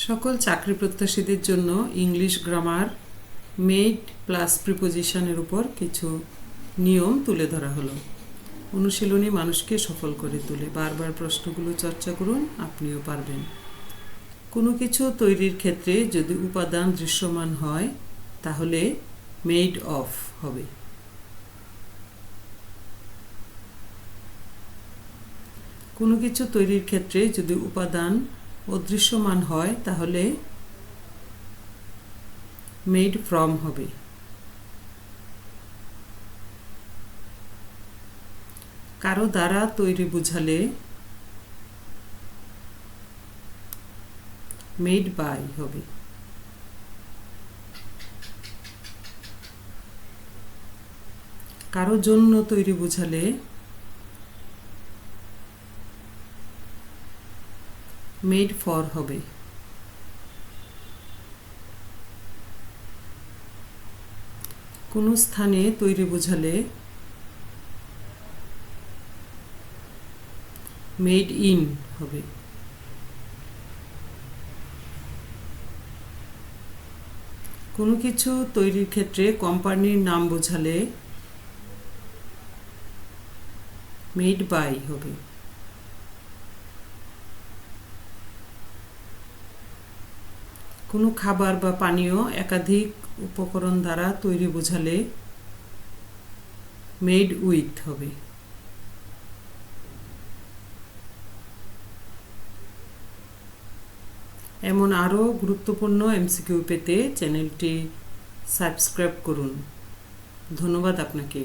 সকল চাকরি প্রত্যাশীদের জন্য ইংলিশ গ্রামার মেড প্লাস প্রিপোজিশনের উপর কিছু নিয়ম তুলে ধরা হলো। অনুশীলনী মানুষকে সফল করে তোলে। বারবার প্রশ্নগুলো চর্চা করুন, আপনিও পারবেন। কোনো কিছু তৈরির ক্ষেত্রে যদি উপাদান দৃশ্যমান হয় তাহলে মেড অফ হবে। কোনো কিছু তৈরির ক্ষেত্রে যদি উপাদান অদৃশ্যমান হয় তাহলে মেড ফ্রম হবে। কারো দ্বারা তৈরি বোঝালে মেড বাই হবে। কারো জন্য তৈরি বোঝালে মেড ফর হবে। কোনো স্থানে তৈরি বোঝালে মেড ইন হবে। কোনো কিছু তৈরির ক্ষেত্রে কোম্পানির নাম বোঝালে মেড বাই হবে। কোনো খাবার বা পানীয় একাধিক উপকরণ দ্বারা তৈরি বোঝালে মেড উইথ হবে। এমন আরও গুরুত্বপূর্ণ এমসিকিউ পেতে চ্যানেলটি সাবস্ক্রাইব করুন। ধন্যবাদ আপনাকে।